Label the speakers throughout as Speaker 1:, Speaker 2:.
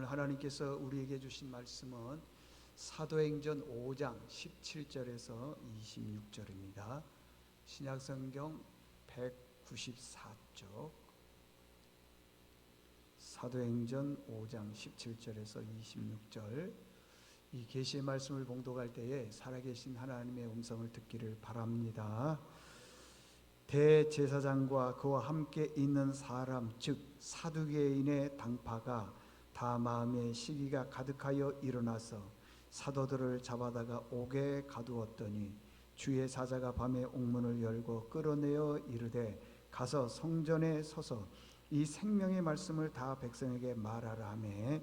Speaker 1: 오늘 하나님께서 우리에게 주신 말씀은 사도행전 5장 17절에서 26절입니다. 신약성경 194쪽 사도행전 5장 17절에서 26절, 이 계시의 말씀을 봉독할 때에 살아계신 하나님의 음성을 듣기를 바랍니다. 대제사장과 그와 함께 있는 사람 즉 사두개인의 당파가 다 마음에 시기가 가득하여 일어나서 사도들을 잡아다가 옥에 가두었더니 주의 사자가 밤에 옥문을 열고 끌어내어 이르되 가서 성전에 서서 이 생명의 말씀을 다 백성에게 말하라 하며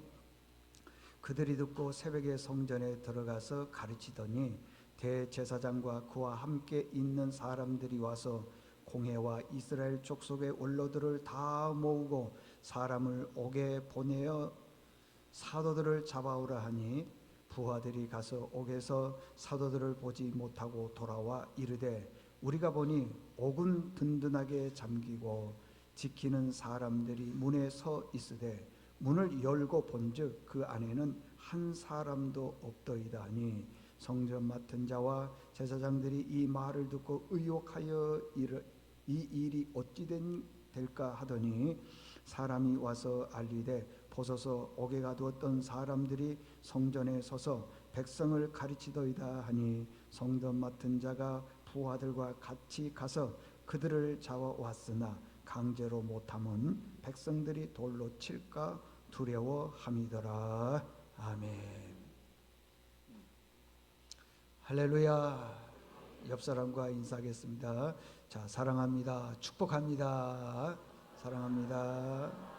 Speaker 1: 그들이 듣고 새벽에 성전에 들어가서 가르치더니 대제사장과 그와 함께 있는 사람들이 와서 공회와 이스라엘 족속의 원로들을 다 모으고 사람을 옥에 보내어 사도들을 잡아오라 하니 부하들이 가서 옥에서 사도들을 보지 못하고 돌아와 이르되 우리가 보니 옥은 든든하게 잠기고 지키는 사람들이 문에 서 있으되 문을 열고 본즉 그 안에는 한 사람도 없더이다 하니 성전 맡은 자와 제사장들이 이 말을 듣고 의혹하여 이 일이 어찌 될까 하더니 사람이 와서 알리되 보소서 옥에 가두었던 사람들이 성전에 서서 백성을 가르치더이다 하니 성전 맡은 자가 부하들과 같이 가서 그들을 잡아왔으나 강제로 못함은 백성들이 돌로 칠까 두려워함이더라. 아멘. 할렐루야. 옆 사람과 인사하겠습니다. 자, 사랑합니다. 축복합니다. 사랑합니다.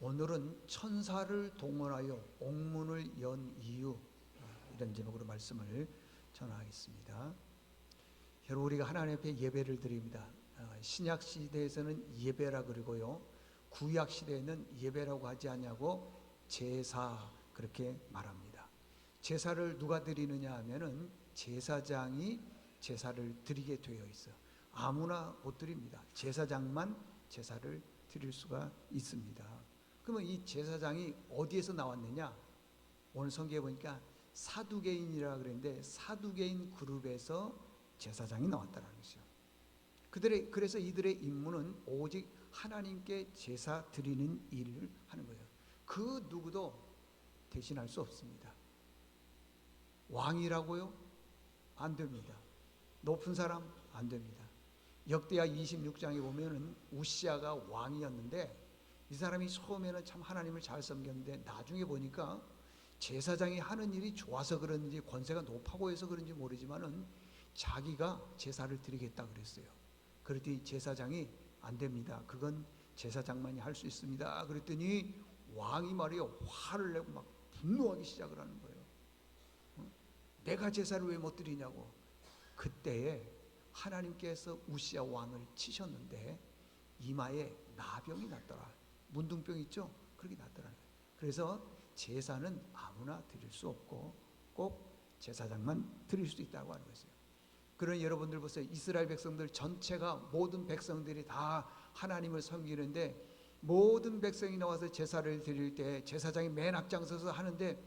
Speaker 1: 오늘은 천사를 동원하여 옥문을 연 이유, 이런 제목으로 말씀을 전하겠습니다. 여러분, 우리가 하나님 앞에 예배를 드립니다. 신약 시대에서는 예배라 그러고요, 구약 시대에는 예배라고 하지 않냐고 제사 그렇게 말합니다. 제사를 누가 드리느냐 하면은 제사장이 제사를 드리게 되어 있어요. 아무나 못 드립니다. 제사장만 제사를 드릴 수가 있습니다. 그러면 이 제사장이 어디에서 나왔느냐? 오늘 성경에 보니까 사두개인이라 그랬는데 사두개인 그룹에서 제사장이 나왔다는 것이죠. 그래서 이들의 임무는 오직 하나님께 제사 드리는 일을 하는 거예요. 그 누구도 대신할 수 없습니다. 왕이라고요? 안 됩니다. 높은 사람? 안 됩니다. 역대하 26장에 보면은 우시아가 왕이었는데 이 사람이 처음에는 참 하나님을 잘 섬겼는데 나중에 보니까 제사장이 하는 일이 좋아서 그런지 권세가 높아고 해서 그런지 모르지만은 자기가 제사를 드리겠다 그랬어요. 그랬더니 제사장이 안 됩니다. 그건 제사장만이 할 수 있습니다. 그랬더니 왕이 말이요, 화를 내고 막 분노하기 시작을 하는 거예요. 내가 제사를 왜 못 드리냐고. 그때에 하나님께서 우시아 왕을 치셨는데 이마에 나병이 났더라. 문둥병 있죠? 그렇게 났더라는 거예요. 그래서 제사는 아무나 드릴 수 없고 꼭 제사장만 드릴 수 있다고 하는 것이에요. 그러니 여러분들 보세요. 이스라엘 백성들 전체가, 모든 백성들이 다 하나님을 섬기는데 모든 백성이 나와서 제사를 드릴 때 제사장이 맨 앞장서서 하는데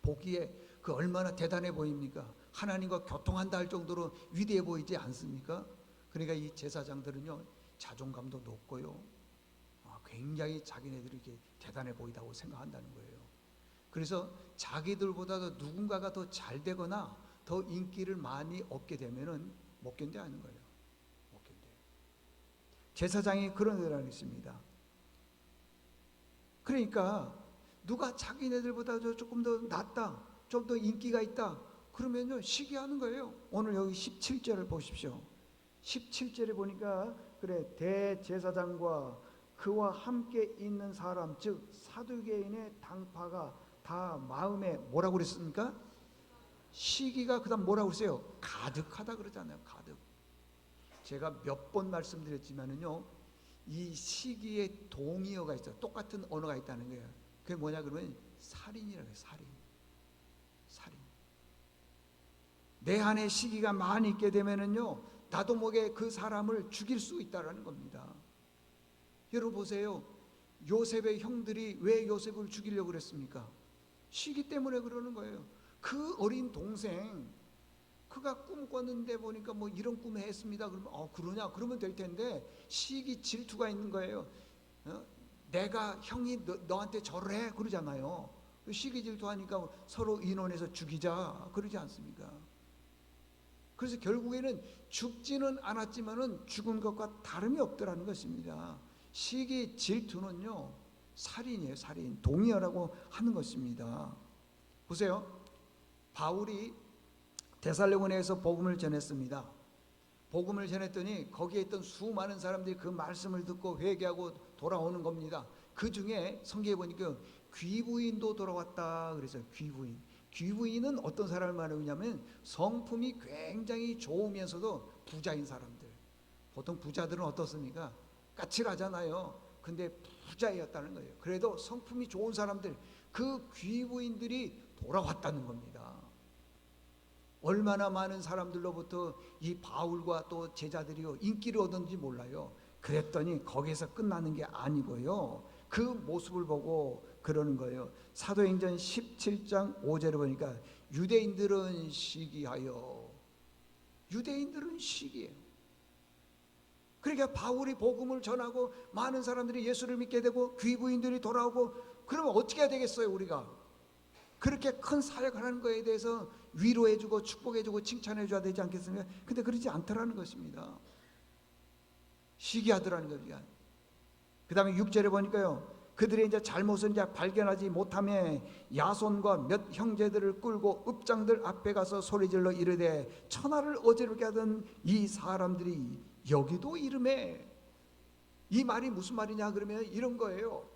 Speaker 1: 보기에 그 얼마나 대단해 보입니까? 하나님과 교통한다 할 정도로 위대해 보이지 않습니까? 그러니까 이 제사장들은요, 자존감도 높고요, 굉장히 자기네들이 이렇게 대단해 보이다고 생각한다는 거예요. 그래서 자기들보다도 누군가가 더 잘 되거나 더 인기를 많이 얻게 되면은 못 견뎌하는 거예요. 못 견뎌요. 제사장이 그런 애라는 것입니다. 그러니까 누가 자기네들보다 조금 더 낫다, 좀 더 인기가 있다, 그러면요 시기하는 거예요. 오늘 여기 17절을 보십시오. 17절에 보니까 그래, 대제사장과 그와 함께 있는 사람 즉 사두개인의 당파가 다 마음에 뭐라고 그랬습니까? 시기가 그다음 뭐라고 그랬어요? 가득하다 그러잖아요. 가득. 제가 몇 번 말씀드렸지만은요, 이 시기에 동의어가 있어요. 똑같은 언어가 있다는 거예요. 그게 뭐냐 그러면 살인이라고 해요. 살인. 내 안에 시기가 많이 있게 되면은요, 나도 모르게 그 사람을 죽일 수 있다는 겁니다. 여러분 보세요. 요셉의 형들이 왜 요셉을 죽이려고 그랬습니까? 시기 때문에 그러는 거예요. 그 어린 동생, 그가 꿈 꿨는데 보니까 뭐 이런 꿈을 했습니다. 그러면 그러냐? 그러면 될 텐데 시기 질투가 있는 거예요. 내가 형이 너한테 절을 해 그러잖아요. 시기 질투하니까 서로 인원해서 죽이자 그러지 않습니까? 그래서 결국에는 죽지는 않았지만은 죽은 것과 다름이 없더라는 것입니다. 시기 질투는요 살인이에요. 살인, 동의하라고 하는 것입니다. 보세요. 바울이 데살로니가에서 복음을 전했습니다. 복음을 전했더니 거기에 있던 수많은 사람들이 그 말씀을 듣고 회개하고 돌아오는 겁니다. 그 중에 성경에 보니까 귀부인도 돌아왔다 그래서 귀부인은 어떤 사람을 말하냐면 성품이 굉장히 좋으면서도 부자인 사람들. 보통 부자들은 어떻습니까? 까칠하잖아요. 근데 부자였다는 거예요. 그래도 성품이 좋은 사람들, 그 귀부인들이 돌아왔다는 겁니다. 얼마나 많은 사람들로부터 이 바울과 또 제자들이요 인기를 얻었는지 몰라요. 그랬더니 거기서 끝나는 게 아니고요. 그 모습을 보고 그러는 거예요. 사도행전 17장 5절에 보니까 유대인들은 시기하여, 유대인들은 시기해요. 그러니까 바울이 복음을 전하고 많은 사람들이 예수를 믿게 되고 귀부인들이 돌아오고 그러면 어떻게 해야 되겠어요? 우리가 그렇게 큰 사역을 하는 거에 대해서 위로해주고 축복해주고 칭찬해줘야 되지 않겠습니까? 근데 그러지 않더라는 것입니다. 시기하더라는 겁니다. 그 다음에 6절에 보니까요, 그들의 이제 잘못은 이제 발견하지 못하며 야손과 몇 형제들을 끌고 읍장들 앞에 가서 소리질러 이르되 천하를 어지럽게 하던 이 사람들이 여기도 이름에, 이 말이 무슨 말이냐 그러면 이런 거예요.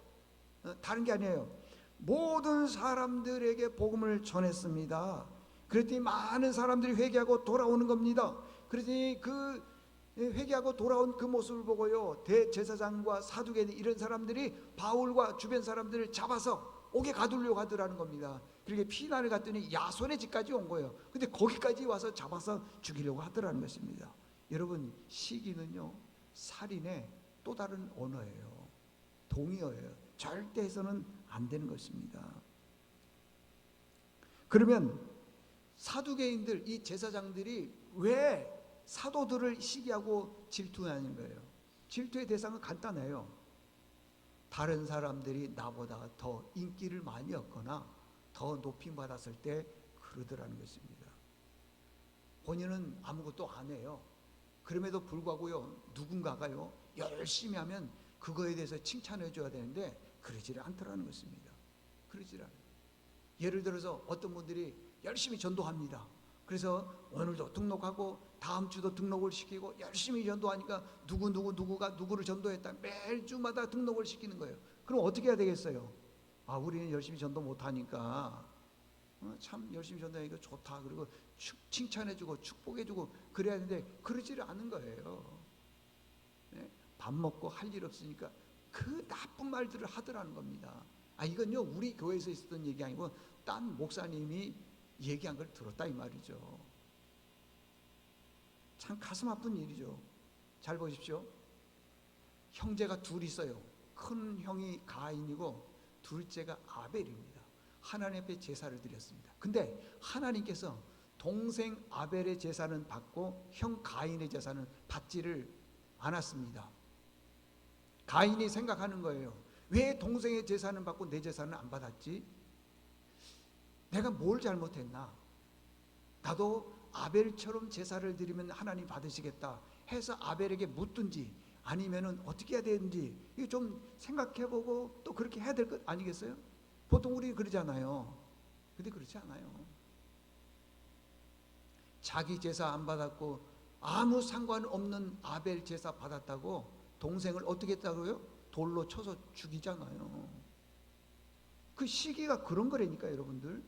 Speaker 1: 다른 게 아니에요. 모든 사람들에게 복음을 전했습니다. 그랬더니 많은 사람들이 회개하고 돌아오는 겁니다. 그랬더니 그 회개하고 돌아온 그 모습을 보고요, 대제사장과 사두개인 이런 사람들이 바울과 주변 사람들을 잡아서 옥에 가두려고 하더라는 겁니다. 그렇게 피난을 갔더니 야손의 집까지 온 거예요. 근데 거기까지 와서 잡아서 죽이려고 하더라는 것입니다. 여러분, 시기는요 살인의 또 다른 언어예요. 동의어예요. 절대 해서는 안 되는 것입니다. 그러면 사두개인들, 이 제사장들이 왜 사도들을 시기하고 질투하는 거예요? 질투의 대상은 간단해요. 다른 사람들이 나보다 더 인기를 많이 얻거나 더 높임 받았을 때 그러더라는 것입니다. 본인은 아무것도 안 해요. 그럼에도 불구하고요, 누군가가요 열심히 하면 그거에 대해서 칭찬해 줘야 되는데 그러지를 않더라는 것입니다. 그러지를 않아요. 예를 들어서 어떤 분들이 열심히 전도합니다. 그래서 오늘도 등록하고 다음 주도 등록을 시키고 열심히 전도하니까 누구가 누구를 전도했다 매주마다 등록을 시키는 거예요. 그럼 어떻게 해야 되겠어요? 우리는 열심히 전도 못하니까 참 열심히 전도하니까 좋다, 그리고 칭찬해주고 축복해주고 그래야 되는데 그러지를 않은 거예요. 네? 밥 먹고 할 일 없으니까 그 나쁜 말들을 하더라는 겁니다. 이건요 우리 교회에서 있었던 얘기 아니고 딴 목사님이 얘기한 걸 들었다 이 말이죠. 참 가슴 아픈 일이죠. 잘 보십시오. 형제가 둘 있어요. 큰 형이 가인이고 둘째가 아벨입니다. 하나님 앞에 제사를 드렸습니다. 근데 하나님께서 동생 아벨의 제사는 받고 형 가인의 제사는 받지를 않았습니다. 가인이 생각하는 거예요. 왜 동생의 제사는 받고 내 제사는 안 받았지? 내가 뭘 잘못했나? 나도 아벨처럼 제사를 드리면 하나님 받으시겠다 해서 아벨에게 묻든지 아니면은 어떻게 해야 되는지 이거 좀 생각해보고 또 그렇게 해야 될 것 아니겠어요? 보통 우리 그러잖아요. 근데 그렇지 않아요. 자기 제사 안 받았고 아무 상관없는 아벨 제사 받았다고 동생을 어떻게 했다고요? 돌로 쳐서 죽이잖아요. 그 시기가 그런 거라니까 여러분들.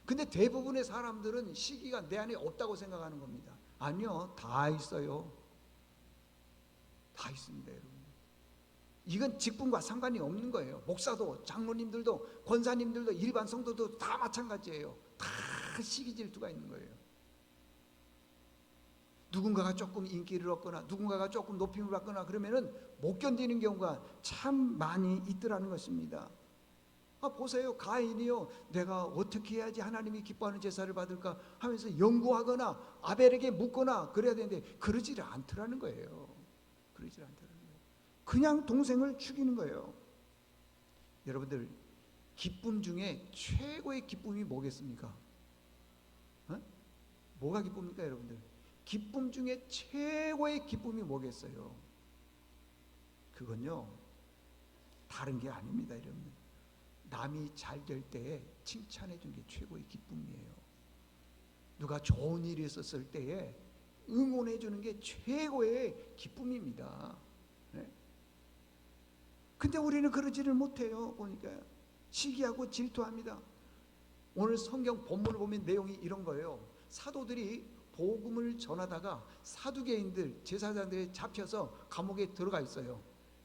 Speaker 1: 근데 대부분의 사람들은 시기가 내 안에 없다고 생각하는 겁니다. 아니요, 다 있어요. 다 있습니다, 여러분. 이건 직분과 상관이 없는 거예요. 목사도, 장로님들도, 권사님들도, 일반 성도도 다 마찬가지예요. 다 시기 질투가 있는 거예요. 누군가가 조금 인기를 얻거나 누군가가 조금 높임을 받거나 그러면은 못 견디는 경우가 참 많이 있더라는 것입니다. 보세요. 가인이요, 내가 어떻게 해야지 하나님이 기뻐하는 제사를 받을까 하면서 연구하거나 아벨에게 묻거나 그래야 되는데 그러지를 않더라는 거예요. 그러지 않더라는 거예요. 그냥 동생을 죽이는 거예요. 여러분들, 기쁨 중에 최고의 기쁨이 뭐겠습니까? 뭐가 기쁩니까, 여러분들? 기쁨 중에 최고의 기쁨이 뭐겠어요? 그건요, 다른 게 아닙니다, 여러분. 남이 잘 될 때에 칭찬해 주는 게 최고의 기쁨이에요. 누가 좋은 일이 있었을 때에 응원해 주는 게 최고의 기쁨입니다. 네? 근데 우리는 그러지를 못해요. 보니까 시기하고 질투합니다. 오늘 성경 본문을 보면 내용이 이런 거예요. 사도들이 복음을 전하다가 사두개인들, 제사장들이 잡혀서 감옥에 들어가 있어요.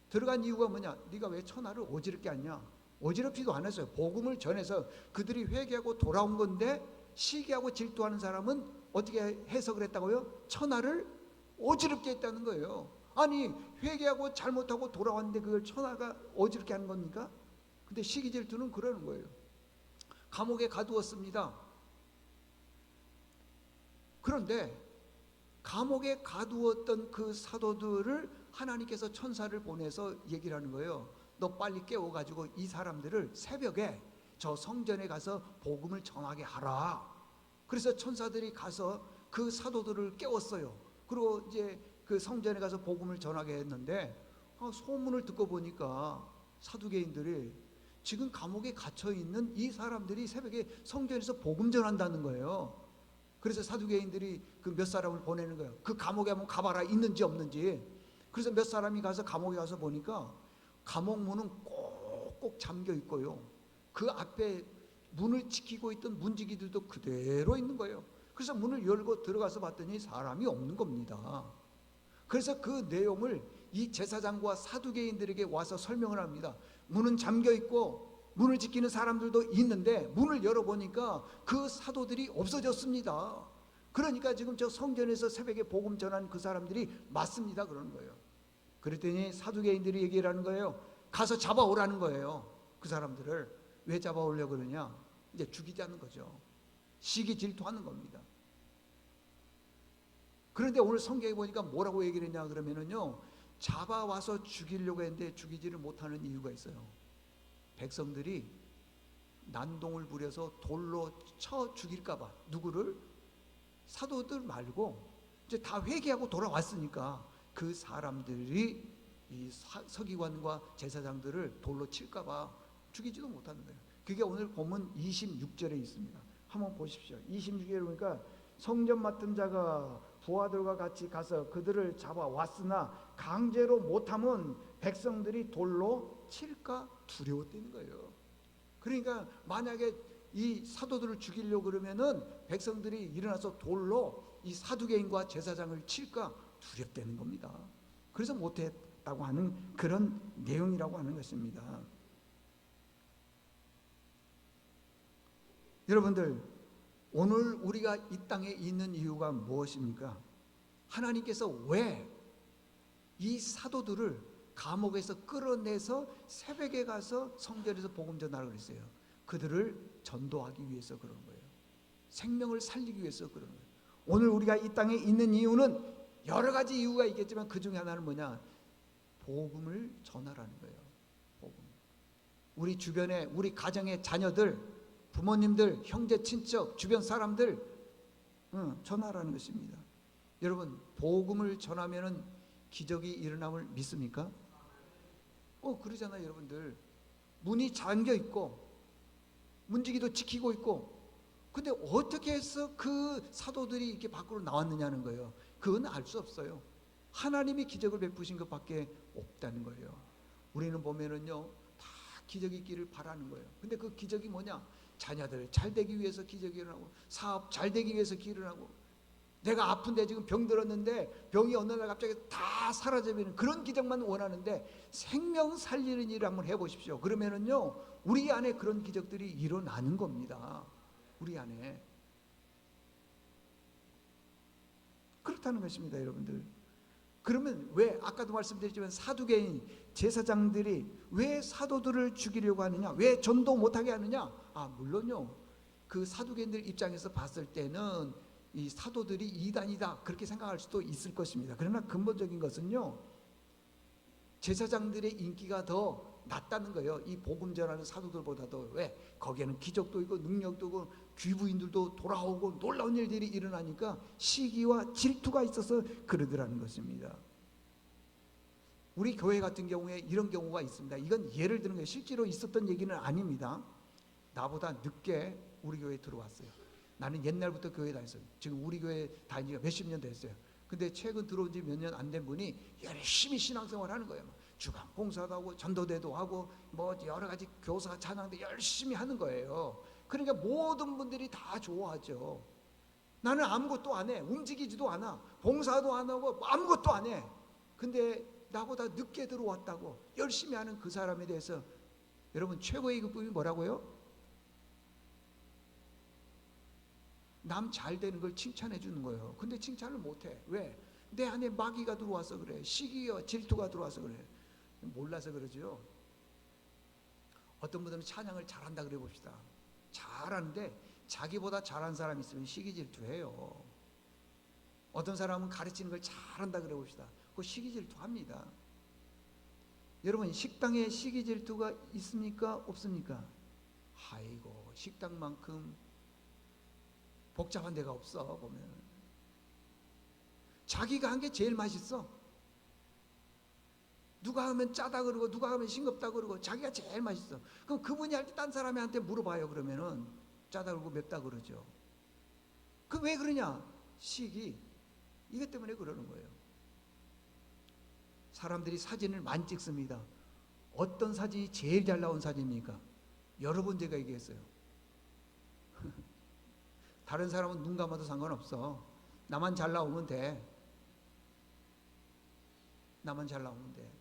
Speaker 1: 들어간 이유가 뭐냐? 네가 왜 천하를 어지럽게 하냐? 어지럽지도 않았어요. 복음을 전해서 그들이 회개하고 돌아온 건데 시기하고 질투하는 사람은 어떻게 해석을 했다고요? 천하를 어지럽게 했다는 거예요. 아니, 회개하고 잘못하고 돌아왔는데 그걸 천하가 어지럽게 하는 겁니까? 근데 시기 질투는 그러는 거예요. 감옥에 가두었습니다. 그런데 감옥에 가두었던 그 사도들을 하나님께서 천사를 보내서 얘기를 하는 거예요. 너 빨리 깨워가지고 이 사람들을 새벽에 저 성전에 가서 복음을 전하게 하라. 그래서 천사들이 가서 그 사도들을 깨웠어요. 그리고 이제 그 성전에 가서 복음을 전하게 했는데 소문을 듣고 보니까 사두개인들이 지금 감옥에 갇혀 있는 이 사람들이 새벽에 성전에서 복음 전한다는 거예요. 그래서 사두개인들이 그 몇 사람을 보내는 거예요. 그 감옥에 한번 가봐라, 있는지 없는지. 그래서 몇 사람이 가서 감옥에 가서 보니까 감옥 문은 꼭꼭 잠겨 있고요. 그 앞에 문을 지키고 있던 문지기들도 그대로 있는 거예요. 그래서 문을 열고 들어가서 봤더니 사람이 없는 겁니다. 그래서 그 내용을 이 제사장과 사두개인들에게 와서 설명을 합니다. 문은 잠겨 있고 문을 지키는 사람들도 있는데 문을 열어보니까 그 사도들이 없어졌습니다. 그러니까 지금 저 성전에서 새벽에 복음 전한 그 사람들이 맞습니다, 그러는 거예요. 그랬더니 사두개인들이 얘기를 하는 거예요. 가서 잡아오라는 거예요. 그 사람들을. 왜 잡아오려고 그러냐? 이제 죽이자는 거죠. 시기 질투하는 겁니다. 그런데 오늘 성경에 보니까 뭐라고 얘기를 했냐 그러면은요, 잡아와서 죽이려고 했는데 죽이지를 못하는 이유가 있어요. 백성들이 난동을 부려서 돌로 쳐 죽일까봐. 누구를? 사도들 말고 이제 다 회개하고 돌아왔으니까 그 사람들이 이 서기관과 제사장들을 돌로 칠까봐 죽이지도 못하는 거예요. 그게 오늘 본문 26절에 있습니다. 한번 보십시오. 26절에 보니까 성전 맡은 자가 부하들과 같이 가서 그들을 잡아왔으나 강제로 못하면 백성들이 돌로 칠까 두려웠다는 거예요. 그러니까 만약에 이 사도들을 죽이려고 그러면은 백성들이 일어나서 돌로 이 사두개인과 제사장을 칠까 두렵다는 겁니다. 그래서 못했다고 하는 그런 내용이라고 하는 것입니다. 여러분들, 오늘 우리가 이 땅에 있는 이유가 무엇입니까? 하나님께서 왜 이 사도들을 감옥에서 끌어내서 새벽에 가서 성전에서 복음 전하라고 그랬어요? 그들을 전도하기 위해서 그런 거예요. 생명을 살리기 위해서 그런 거예요. 오늘 우리가 이 땅에 있는 이유는 여러 가지 이유가 있겠지만 그 중에 하나는 뭐냐? 복음을 전하라는 거예요. 복음. 우리 주변에 우리 가정의 자녀들, 부모님들, 형제, 친척, 주변 사람들 전하라는 것입니다. 여러분, 복음을 전하면은 기적이 일어남을 믿습니까? 그러잖아요, 여러분들. 문이 잠겨 있고 문지기도 지키고 있고, 근데 어떻게 해서 그 사도들이 이렇게 밖으로 나왔느냐는 거예요. 그건 알 수 없어요. 하나님이 기적을 베푸신 것밖에 없다는 거예요. 우리는 보면은요, 다 기적이 있기를 바라는 거예요. 근데 그 기적이 뭐냐? 자녀들 잘 되기 위해서 기적이 일어나고, 사업 잘 되기 위해서 기적이 일어나고, 내가 아픈데 지금 병 들었는데 병이 어느 날 갑자기 다 사라져버리는 그런 기적만 원하는데, 생명 살리는 일을 한번 해보십시오. 그러면은요, 우리 안에 그런 기적들이 일어나는 겁니다. 우리 안에. 그렇다는 것입니다, 여러분들. 그러면 왜 아까도 말씀드렸지만 사두개인 제사장들이 왜 사도들을 죽이려고 하느냐, 왜 전도 못하게 하느냐? 물론요, 그 사두개인들 입장에서 봤을 때는 이 사도들이 이단이다 그렇게 생각할 수도 있을 것입니다. 그러나 근본적인 것은요, 제사장들의 인기가 더 낮다는 거예요. 이 복음 전하는 사도들보다도. 왜? 거기에는 기적도 있고 능력도 있고 귀부인들도 돌아오고 놀라운 일들이 일어나니까 시기와 질투가 있어서 그러더라는 것입니다. 우리 교회 같은 경우에 이런 경우가 있습니다. 이건 예를 드는 거예요. 실제로 있었던 얘기는 아닙니다. 나보다 늦게 우리 교회에 들어왔어요. 나는 옛날부터 교회 다녔어요. 지금 우리 교회 다닌 지가 몇십 년 됐어요. 근데 최근 들어온 지 몇 년 안 된 분이 열심히 신앙생활 하는 거예요. 주방 봉사도 하고 전도대도 하고 뭐 여러 가지 교사 찬양도 열심히 하는 거예요. 그러니까 모든 분들이 다 좋아하죠. 나는 아무것도 안 해. 움직이지도 않아. 봉사도 안 하고 아무것도 안 해. 근데 나보다 늦게 들어왔다고 열심히 하는 그 사람에 대해서 여러분 최고의 기쁨이 뭐라고요? 남 잘 되는 걸 칭찬해 주는 거예요. 근데 칭찬을 못해. 왜? 내 안에 마귀가 들어와서 그래. 시기와 질투가 들어와서 그래. 몰라서 그러죠. 어떤 분들은 찬양을 잘한다 그래 봅시다. 잘하는데 자기보다 잘한 사람이 있으면 시기 질투해요. 어떤 사람은 가르치는 걸 잘한다 그래 봅시다. 그거 시기 질투합니다. 여러분 식당에 시기 질투가 있습니까? 없습니까? 아이고 식당만큼 복잡한 데가 없어. 보면 자기가 한 게 제일 맛있어. 누가 하면 짜다 그러고 누가 하면 싱겁다 그러고 자기가 제일 맛있어. 그럼 그분이 할 때 딴 사람한테 물어봐요. 그러면은 짜다 그러고 맵다 그러죠. 그 왜 그러냐? 시기. 이것 때문에 그러는 거예요. 사람들이 사진을 많이 찍습니다. 어떤 사진이 제일 잘 나온 사진입니까? 여러 번 제가 얘기했어요. 다른 사람은 눈 감아도 상관없어. 나만 잘 나오면 돼. 나만 잘 나오면 돼.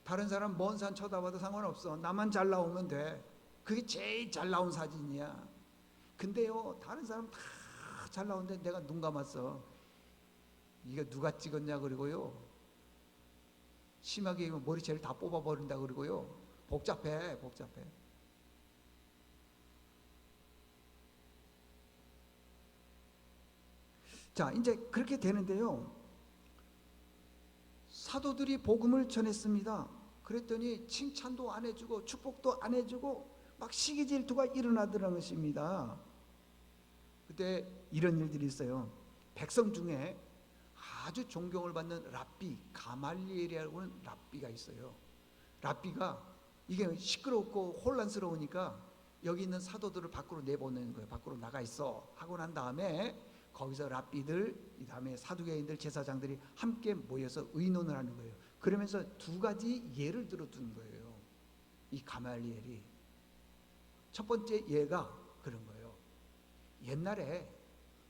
Speaker 1: 다른 사람 먼 산 쳐다봐도 상관없어. 나만 잘 나오면 돼. 그게 제일 잘 나온 사진이야. 근데요, 다른 사람 다 잘 나오는데 내가 눈 감았어. 이거 누가 찍었냐 그리고요. 심하게 얘기하면 머리채를 다 뽑아버린다 그러고요. 복잡해. 자, 이제 그렇게 되는데요. 사도들이 복음을 전했습니다. 그랬더니 칭찬도 안 해주고 축복도 안 해주고 막 시기 질투가 일어나더라는 것입니다. 그때 이런 일들이 있어요. 백성 중에 아주 존경을 받는 랍비 가말리엘이라고 하는 랍비가 있어요. 랍비가 이게 시끄럽고 혼란스러우니까 여기 있는 사도들을 밖으로 내보내는 거예요. 밖으로 나가 있어 하고 난 다음에 거기서 랍비들, 이 다음에 사두개인들, 제사장들이 함께 모여서 의논을 하는 거예요. 그러면서 두 가지 예를 들어두는 거예요. 이 가말리엘이. 첫 번째 예가 그런 거예요. 옛날에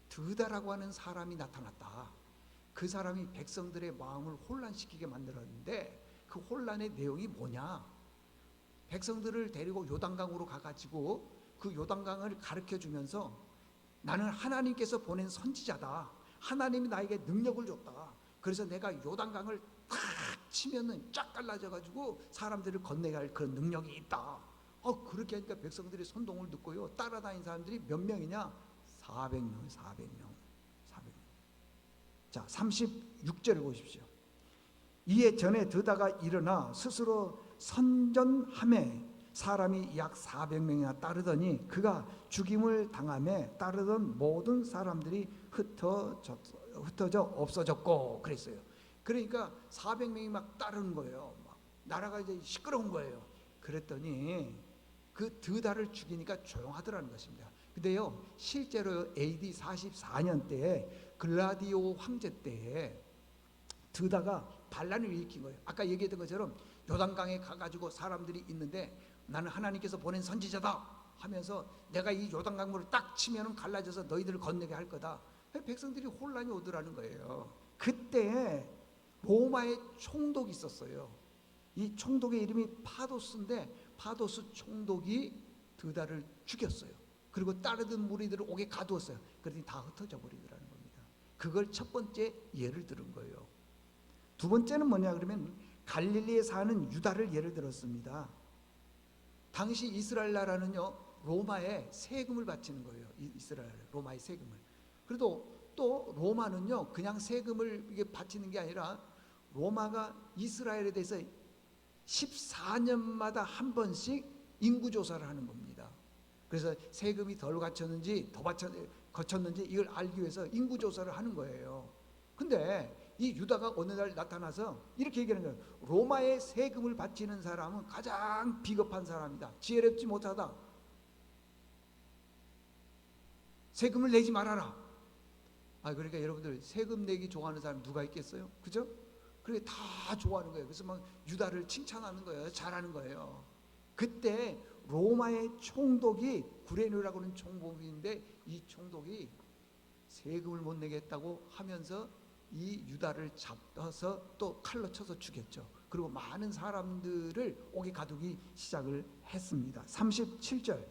Speaker 1: 드다라고 하는 사람이 나타났다. 그 사람이 백성들의 마음을 혼란시키게 만들었는데 그 혼란의 내용이 뭐냐? 백성들을 데리고 요단강으로 가가지고 그 요단강을 가르쳐주면서 나는 하나님께서 보낸 선지자다. 하나님이 나에게 능력을 줬다. 그래서 내가 요단강을 탁 치면은 쫙 갈라져가지고 사람들을 건너게 할 그런 능력이 있다. 그렇게 하니까 백성들이 선동을 듣고요. 따라다닌 사람들이 몇 명이냐? 400명. 자, 36절을 보십시오. 이에 전에 드다가 일어나 스스로 선전하매 사람이 약 400명이나 따르더니 그가 죽임을 당함에 따르던 모든 사람들이 흩어져 없어졌고 그랬어요. 그러니까 400명이 막 따르는 거예요. 막 나라가 이제 시끄러운 거예요. 그랬더니 그 드다를 죽이니까 조용하더라는 것입니다. 근데요, 실제로 AD 44년 때에 글라디오 황제 때에 드다가 반란을 일으킨 거예요. 아까 얘기했던 것처럼 요단강에 가가지고 사람들이 있는데 나는 하나님께서 보낸 선지자다 하면서 내가 이 요단강물을 딱 치면은 갈라져서 너희들을 건너게 할 거다. 백성들이 혼란이 오더라는 거예요. 그때 로마의 총독이 있었어요. 이 총독의 이름이 파도스인데 파도스 총독이 드다를 죽였어요. 그리고 따르던 무리들을 옥에 가두었어요. 그러더니 다 흩어져 버리더라는 겁니다. 그걸 첫 번째 예를 들은 거예요. 두 번째는 뭐냐 그러면 갈릴리에 사는 유다를 예를 들었습니다. 당시 이스라엘 나라는요 로마에 세금을 바치는 거예요. 이스라엘 로마의 세금을. 그래도 또 로마는요 그냥 세금을 이게 바치는 게 아니라 로마가 이스라엘에 대해서 14년마다 한 번씩 인구조사를 하는 겁니다. 그래서 세금이 덜 거쳤는지 더 거쳤는지 이걸 알기 위해서 인구조사를 하는 거예요. 근데 이 유다가 어느 날 나타나서 이렇게 얘기하는 거예요. 로마의 세금을 바치는 사람은 가장 비겁한 사람이다. 지혜롭지 못하다. 세금을 내지 말아라. 그러니까 여러분들 세금 내기 좋아하는 사람 누가 있겠어요? 그죠? 그게 다 좋아하는 거예요. 그래서 막 유다를 칭찬하는 거예요. 잘하는 거예요. 그때 로마의 총독이 구레뇨라고 하는 총독인데 이 총독이 세금을 못 내겠다고 하면서 이 유다를 잡아서 또 칼로 쳐서 죽였죠. 그리고 많은 사람들을 옥에 가두기 시작을 했습니다. 37절.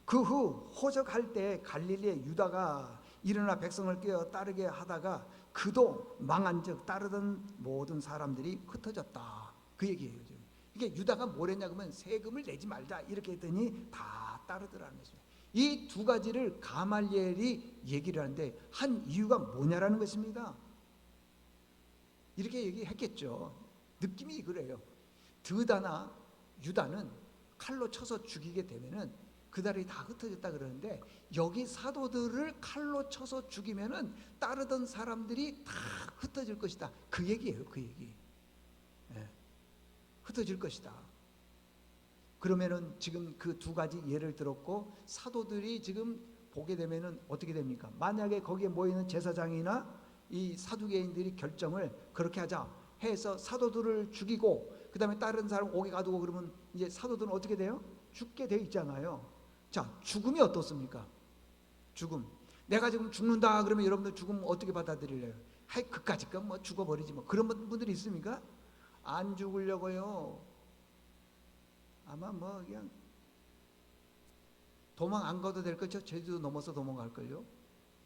Speaker 1: 그 후 호적할 때 갈릴리의 유다가 일어나 백성을 깨어 따르게 하다가 그도 망한즉 따르던 모든 사람들이 흩어졌다. 그 얘기예요. 지금. 이게 유다가 뭘 했냐 그러면 세금을 내지 말자 이렇게 했더니 다 따르더라는 것입니다. 이 두 가지를 가말리엘이 얘기를 하는데 한 이유가 뭐냐라는 것입니다. 이렇게 얘기했겠죠. 느낌이 그래요. 드다나 유다는 칼로 쳐서 죽이게 되면은 그달이 다 흩어졌다 그러는데 여기 사도들을 칼로 쳐서 죽이면은 따르던 사람들이 다 흩어질 것이다. 그 얘기예요. 그 얘기. 흩어질 것이다. 그러면은 지금 그 두 가지 예를 들었고 사도들이 지금 보게 되면은 어떻게 됩니까? 만약에 거기에 모이는 제사장이나 이 사두개인들이 결정을 그렇게 하자 해서 사도들을 죽이고 그 다음에 다른 사람 옥에 가두고 그러면 이제 사도들은 어떻게 돼요? 죽게 돼 있잖아요. 자, 죽음이 어떻습니까? 죽음. 내가 지금 죽는다 그러면 여러분들 죽음 어떻게 받아들일래요? 하이 그까짓 건 뭐 죽어버리지 뭐 그런 분들이 있습니까? 안 죽으려고요. 아마 뭐 그냥 도망 안 가도 될 거죠. 제주도 넘어서 도망갈걸요.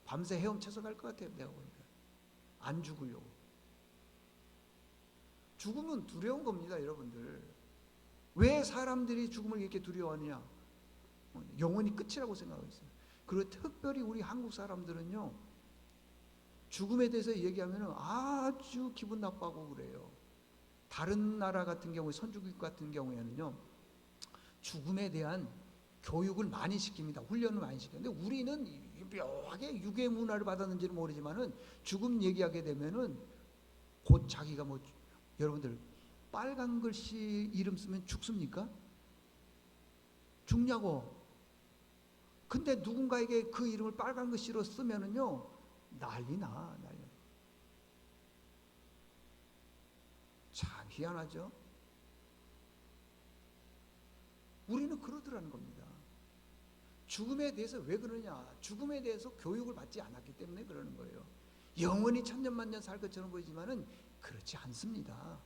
Speaker 1: 밤새 헤엄쳐서 갈 것 같아요. 내가 보니까 안 죽으려고. 죽음은 두려운 겁니다, 여러분들. 왜 사람들이 죽음을 이렇게 두려워하느냐? 영원히 끝이라고 생각하고 있어요. 그리고 특별히 우리 한국 사람들은요, 죽음에 대해서 얘기하면 아주 기분 나빠하고 그래요. 다른 나라 같은 경우에 선진국 같은 경우에는요, 죽음에 대한 교육을 많이 시킵니다. 훈련을 많이 시켜요. 근데 우리는 묘하게 유괴 문화를 받았는지는 모르지만은 죽음 얘기하게 되면은 곧 자기가 뭐 여러분들 빨간 글씨 이름 쓰면 죽습니까? 죽냐고. 근데 누군가에게 그 이름을 빨간 글씨로 쓰면은요 난리 나. 참 희한하죠. 우리는 그러더라는 겁니다. 죽음에 대해서 왜 그러냐? 죽음에 대해서 교육을 받지 않았기 때문에 그러는 거예요. 영원히 천년만년 살 것처럼 보이지만은 그렇지 않습니다.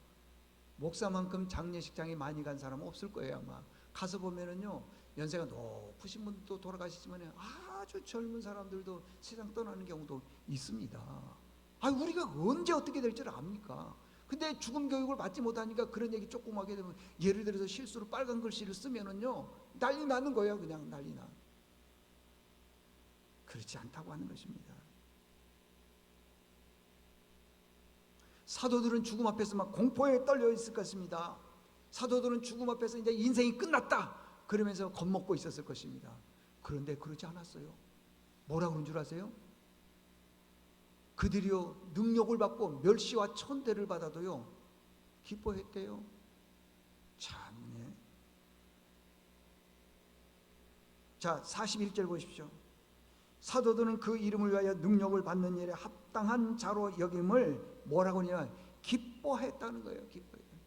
Speaker 1: 목사만큼 장례식장에 많이 간 사람은 없을 거예요. 아마 가서 보면은요 연세가 높으신 분도 돌아가시지만 아주 젊은 사람들도 세상 떠나는 경우도 있습니다. 우리가 언제 어떻게 될 줄 압니까? 근데 죽음 교육을 받지 못하니까 그런 얘기 조금 하게 되면 예를 들어서 실수로 빨간 글씨를 쓰면은요 난리 나는 거예요. 그냥 난리 나. 그렇지 않다고 하는 것입니다. 사도들은 죽음 앞에서 막 공포에 떨려 있을 것입니다. 사도들은 죽음 앞에서 이제 인생이 끝났다 그러면서 겁먹고 있었을 것입니다. 그런데 그러지 않았어요. 뭐라고 그런 줄 아세요? 그들이요 능력을 받고 멸시와 천대를 받아도요 기뻐했대요. 참네. 자 41절 보십시오. 사도들은 그 이름을 위하여 능력을 받는 일에 합당한 자로 여김을 뭐라고 하냐 기뻐했다는 거예요. 기뻐했다.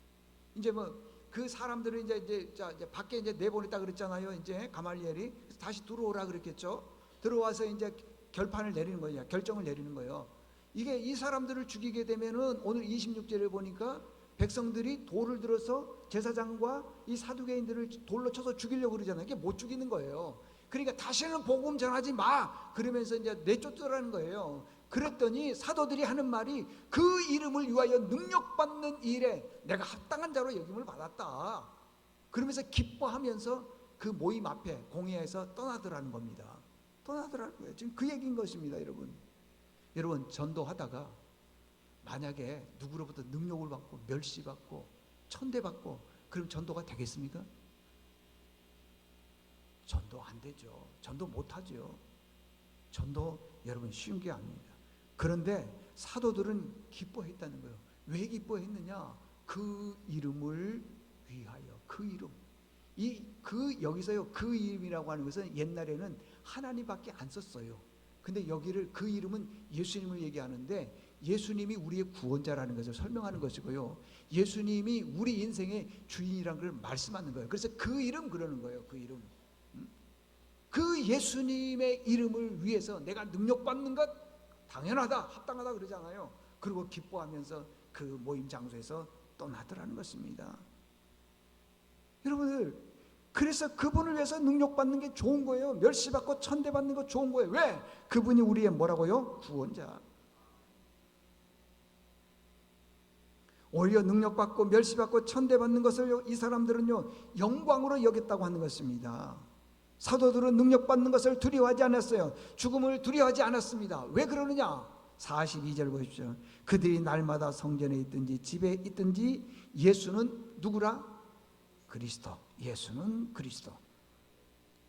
Speaker 1: 이제 뭐 그 사람들을 이제 밖에 이제 내보냈다 그랬잖아요. 이제 가말리엘이 다시 들어오라 그랬겠죠. 들어와서 이제 결판을 내리는 거예요. 결정을 내리는 거예요. 이게 이 사람들을 죽이게 되면은 오늘 26절에 보니까 백성들이 돌을 들어서 제사장과 이 사두개인들을 돌로 쳐서 죽이려고 그러잖아요. 이게 못 죽이는 거예요. 그러니까 다시는 복음 전하지 마. 그러면서 이제 내쫓으라는 거예요. 그랬더니 사도들이 하는 말이 그 이름을 위하여 능력받는 일에 내가 합당한 자로 여김을 받았다. 그러면서 기뻐하면서 그 모임 앞에 공회에서 떠나더라는 겁니다. 떠나더라는 거예요. 지금 그 얘기인 것입니다, 여러분. 여러분, 전도하다가 만약에 누구로부터 능력을 받고 멸시받고 천대받고 그럼 전도가 되겠습니까? 전도 안 되죠. 전도 못하죠. 전도 여러분 쉬운 게 아닙니다. 그런데 사도들은 기뻐했다는 거예요. 왜 기뻐했느냐? 그 이름을 위하여. 그 이름. 여기서요, 그 이름이라고 하는 것은 옛날에는 하나님밖에 안 썼어요. 근데 여기를 그 이름은 예수님을 얘기하는데 예수님이 우리의 구원자라는 것을 설명하는 것이고요. 예수님이 우리 인생의 주인이라는 걸 말씀하는 거예요. 그래서 그 이름 그러는 거예요. 그 이름. 그 예수님의 이름을 위해서 내가 능력받는 것 당연하다, 합당하다 그러잖아요. 그리고 기뻐하면서 그 모임 장소에서 떠나더라는 것입니다. 여러분들, 그래서 그분을 위해서 능력받는 게 좋은 거예요. 멸시받고 천대받는 거 좋은 거예요. 왜? 그분이 우리의 뭐라고요? 구원자. 오히려 능력받고 멸시받고 천대받는 것을 이 사람들은요 영광으로 여겼다고 하는 것입니다. 사도들은 능력받는 것을 두려워하지 않았어요. 죽음을 두려워하지 않았습니다. 왜 그러느냐? 42절 보십시오. 그들이 날마다 성전에 있든지 집에 있든지 예수는 누구라? 그리스도. 예수는 그리스도.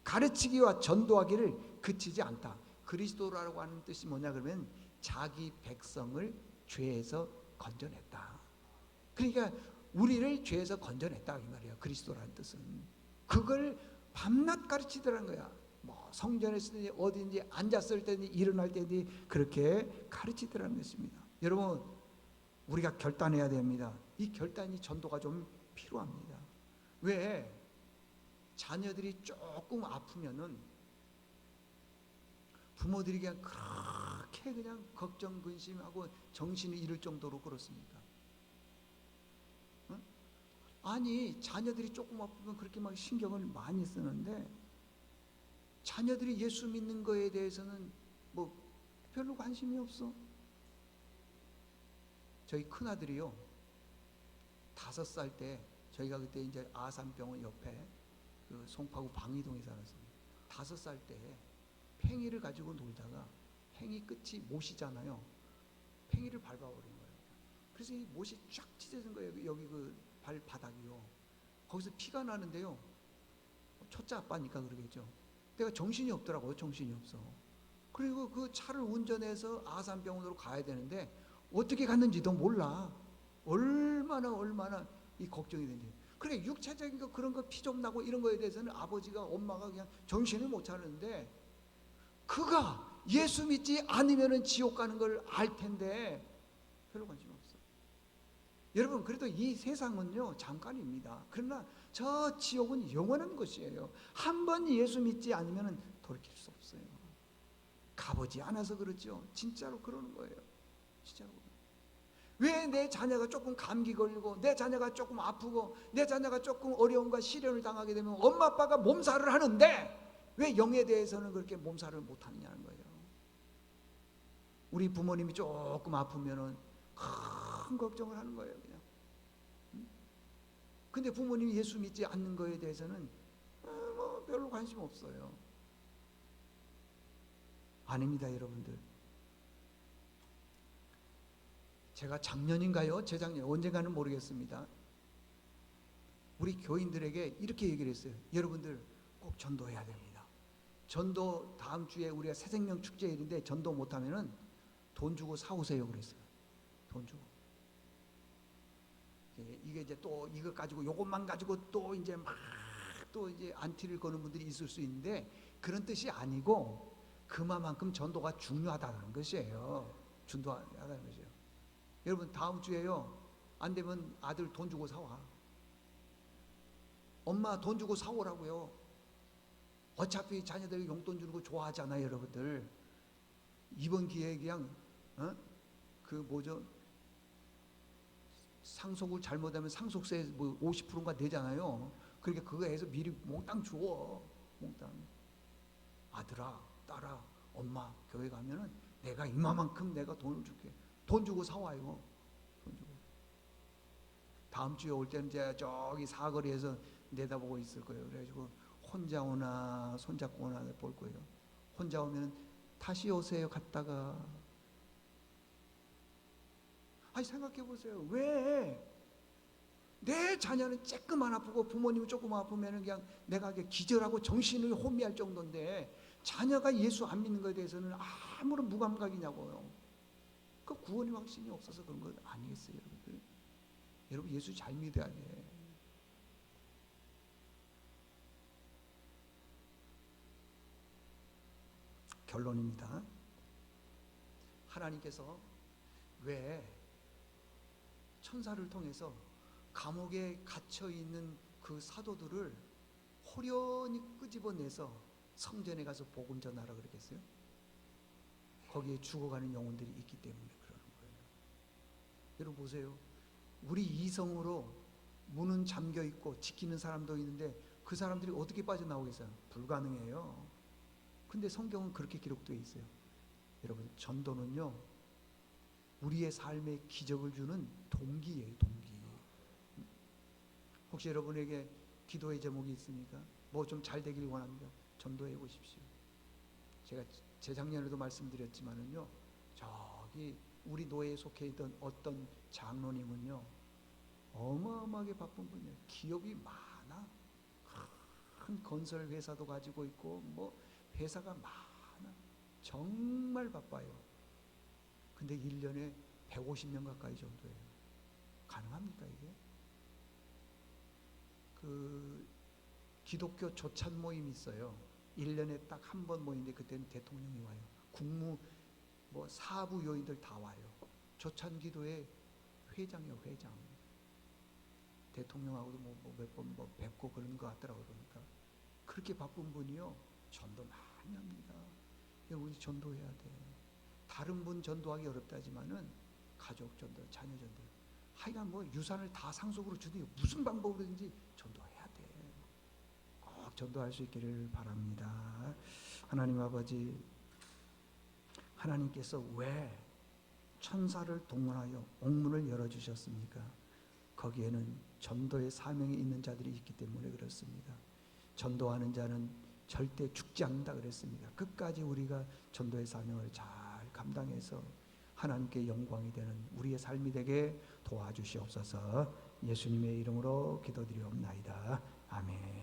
Speaker 1: 가르치기와 전도하기를 그치지 않다. 그리스도라고 하는 뜻이 뭐냐 그러면 자기 백성을 죄에서 건져냈다. 그러니까 우리를 죄에서 건져냈다 이 말이에요. 그리스도라는 뜻은. 그걸 밤낮 가르치더라는 거야. 뭐 성전에 있든지 어디든지 앉았을 때든지 일어날 때든지 그렇게 가르치더라는 것입니다. 여러분, 우리가 결단해야 됩니다. 이 결단이 전도가 좀 필요합니다. 왜? 자녀들이 조금 아프면은 부모들이 그냥 그렇게 그냥 걱정 근심하고 정신이 잃을 정도로 그렇습니까? 어? 아니, 자녀들이 조금 아프면 그렇게 막 신경을 많이 쓰는데 자녀들이 예수 믿는 거에 대해서는 뭐 별로 관심이 없어. 저희 큰아들이요 5살 때 저희가 그때 이제 아산병원 옆에 그 송파구 방이동에 살았습니다. 5살 때 팽이를 가지고 놀다가 팽이 끝이 못이잖아요. 팽이를 밟아버린 거예요. 그래서 이 못이 쫙 찢어진 거예요. 여기 그 발바닥이요. 거기서 피가 나는데요. 첫째 아빠니까 그러겠죠. 내가 정신이 없더라고요. 정신이 없어. 그리고 그 차를 운전해서 아산병원으로 가야 되는데 어떻게 갔는지도 몰라. 얼마나 이 걱정이 되는지. 그래 육체적인 거 그런 거 피 좀 나고 이런 거에 대해서는 아버지가 엄마가 그냥 정신을 못 차리는데 그가 예수 믿지 않으면은 지옥 가는 걸 알 텐데 별로 관심 없어. 여러분, 그래도 이 세상은요 잠깐입니다. 그러나 저 지옥은 영원한 것이에요. 한 번 예수 믿지 않으면은 돌이킬 수 없어요. 가보지 않아서 그렇죠. 진짜로 그러는 거예요. 진짜로. 왜 내 자녀가 조금 감기 걸리고 내 자녀가 조금 아프고 내 자녀가 조금 어려움과 시련을 당하게 되면 엄마 아빠가 몸살을 하는데 왜 영에 대해서는 그렇게 몸살을 못하느냐는 거예요. 우리 부모님이 조금 아프면은 큰 걱정을 하는 거예요 그냥. 근데 부모님이 예수 믿지 않는 거에 대해서는 뭐 별로 관심 없어요. 아닙니다 여러분들. 제가 작년인가요? 재작년 언젠가는 모르겠습니다. 우리 교인들에게 이렇게 얘기를 했어요. 여러분들 꼭 전도해야 됩니다. 전도 다음 주에 우리가 새생명 축제일인데 전도 못하면은 돈 주고 사오세요 그랬어요. 돈 주고. 이게 이제 또 이거 가지고 요것만 가지고 또 이제 막 또 이제 안티를 거는 분들이 있을 수 있는데 그런 뜻이 아니고 그만큼 전도가 중요하다는 것이에요. 전도하다는 것이에요. 여러분 다음 주에요 안 되면 아들 돈 주고 사와. 엄마 돈 주고 사오라고요. 어차피 자녀들이 용돈 주는 거 좋아하잖아요 여러분들. 이번 기회에 그냥 그 뭐죠 상속을 잘못하면 상속세 뭐 50%인가 내잖아요. 그러니까 그거 해서 미리 몽땅 줘. 몽땅. 아들아, 딸아, 엄마 교회 가면은 내가 이만큼 내가 돈을 줄게. 돈 주고 사와요. 돈 주고. 다음 주에 올 때는 이제 저기 사거리에서 내다보고 있을 거예요. 그래가지고 혼자 오나 손잡고 오나 볼 거예요. 혼자 오면 다시 오세요. 갔다가. 아니 생각해 보세요. 왜? 내 자녀는 조금만 아프고 부모님이 조금 아프면 그냥 내가 기절하고 정신을 혼미할 정도인데 자녀가 예수 안 믿는 것에 대해서는 아무런 무감각이냐고요. 그 구원의 확신이 없어서 그런 것 아니겠어요, 여러분들? 여러분 예수 잘 믿어야 돼. 결론입니다. 하나님께서 왜 천사를 통해서 감옥에 갇혀 있는 그 사도들을 호련히 끄집어내서 성전에 가서 복음 전하라 그랬겠어요? 거기에 죽어가는 영혼들이 있기 때문에 그러는 거예요. 여러분 보세요. 우리 이성으로 문은 잠겨 있고 지키는 사람도 있는데 그 사람들이 어떻게 빠져나오겠어요? 불가능해요. 근데 성경은 그렇게 기록되어 있어요. 여러분 전도는요 우리의 삶에 기적을 주는 동기예요. 동기. 혹시 여러분에게 기도의 제목이 있습니까? 뭐 좀 잘 되길 원합니다. 전도해 보십시오. 제가 재작년에도 말씀드렸지만은요 저기 우리 노예에 속해 있던 어떤 장로님은요 어마어마하게 바쁜 분이에요. 기업이 많아. 큰 건설 회사도 가지고 있고 뭐 회사가 많아. 정말 바빠요. 근데 1년에 150명 가까이 전도해요. 가능합니까 이게? 그 기독교 조찬 모임이 있어요. 1년에 딱 한 번 모이는데 그때는 대통령이 와요. 국무 뭐 사부 요인들 다 와요. 조찬 기도회 회장이요, 회장. 대통령하고도 뭐 몇 번 뭐 뵙고 그런 것 같더라고요. 그러니까 그렇게 바쁜 분이요 전도 많이 합니다. 우리 전도해야 돼. 다른 분 전도하기 어렵다지만은 가족 전도, 자녀 전도. 하여간 뭐 유산을 다 상속으로 주든지 무슨 방법으로든지 전도해야 돼. 꼭 전도할 수 있기를 바랍니다. 하나님 아버지, 하나님께서 왜 천사를 동원하여 옥문을 열어주셨습니까? 거기에는 전도의 사명이 있는 자들이 있기 때문에 그렇습니다. 전도하는 자는 절대 죽지 않는다 그랬습니다. 끝까지 우리가 전도의 사명을 잘 감당해서 하나님께 영광이 되는 우리의 삶이 되게 도와주시옵소서. 예수님의 이름으로 기도드리옵나이다. 아멘.